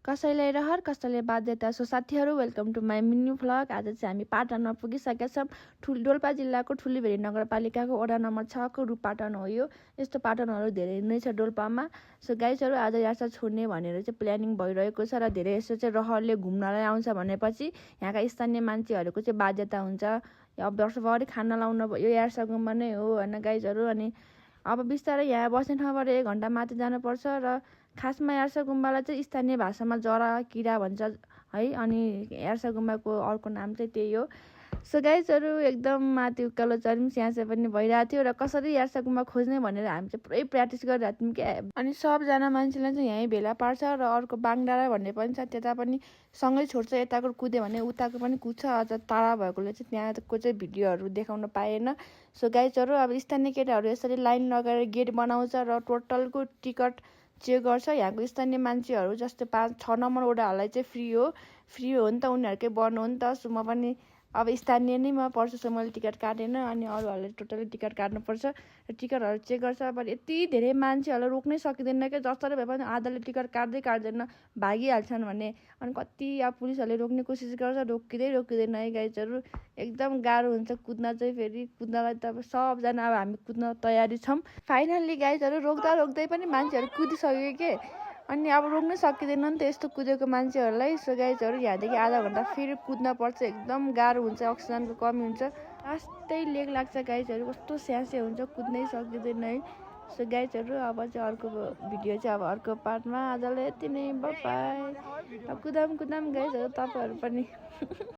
कसैले रहर कसैले बाध्यता। सो साथीहरू welcome to my mini vlog. आज चाहिँ हामी पाटनमा पुगिसकेका छौँ। डोल्पा जिल्लाको ठुलीभेरी नगरपालिकाको वडा नम्बर 6 को रूपाटन हो यो। यस्तो पाटनहरू धेरै नै छ डोल्पामा। सो गाइजहरू आज यहाँ छोड्ने भनेर चाहिँ प्लानिङ भइरहेको छ र धेरै यसो चाहिँ रहरले घुम्नलाई आउँछ भनेपछि यहाँका स्थानीय मान्छेहरूको चाहिँ बाध्यता हुन्छ। अब वर्षभरि खाना लाउन यो यार्सा गुम्बा नै हो होइन गाइजहरू। अनि अब बिस्तारै यहाँ बस्ने ठाउँबाट 1 घन्टा माथि जानुपर्छ र खासमा यार्सा गुम्बालाई चाहिँ स्थानीय भाषामा जरा किरा भन्छ है। अनि यार्सा गुम्बाको अर्को नाम चाहिँ त्यही हो। सो गाइजहरू एकदम माथि उकालो चढ्यौँ, स्यासे पनि भइरहेको थियो र कसरी यार्सा गुम्बा खोज्ने भनेर हामी चाहिँ पुरै प्र्याक्टिस गरिरहेको थियौँ क्या। अनि सबजना मान्छेलाई चाहिँ यहीँ भेला पार्छ र अर्को बाङडाँडा भन्ने पनि छ, त्यता पनि सँगै छोड्छ। यताको कुद्यो भने उताको पनि कुद्छ। अझ टाढा भएकोले चाहिँ त्यहाँको चाहिँ भिडियोहरू देखाउन पाएन। सो गाइजहरू अब स्थानीय केटाहरू यसरी लाइन लगाएर गेट बनाउँछ र टोटलको टिकट चेक गर्छ। यहाँको स्थानीय मान्छेहरू जस्तै 5-6 नम्बर वडाहरूलाई चाहिँ फ्री हो नि त, उनीहरूकै बन्द हो नि त। सो म पनि अब स्थानीय नै म पर्छु। सो मैले टिकट काटेन अनि अरूहरूले टोटली टिकट काट्नुपर्छ र टिकटहरू चेक गर्छ। अब यति धेरै मान्छेहरूलाई रोक्नै सकिँदैन क्या, जसरी भए पनि आधाले टिकट काट्दैन भागिहाल्छन् भने। अनि कति अब पुलिसहरूले रोक्ने कोसिस गर्छ, रोकिँदैन है गाइजहरू। एकदम गाह्रो हुन्छ कुद्न चाहिँ। फेरि कुद्नलाई त अब सबजना अब हामी कुद्न तयारी छौँ। फाइनल्ली गाइजहरू रोक्दै पनि मान्छेहरू कुदिसक्यो के। अनि अब रोक्नै सकिँदैन नि त यस्तो कुदेको मान्छेहरूलाई। सो गाइजहरू यहाँदेखि आधा घन्टा फेरि कुद्न पर्छ। एकदम गाह्रो हुन्छ, अक्सिजनको कमी हुन्छ, लास्टै लेग लाग्छ गाइजहरू। कस्तो स्यासे हुन्छ, कुद्नै सकिँदैन है। सो गाइजहरू अब चाहिँ अर्को भिडियो चाहिँ अब अर्को पार्टमा। आजलाई यति नै, बाइ बाइ। कुदाम गाइजहरू तपाईँहरू पनि।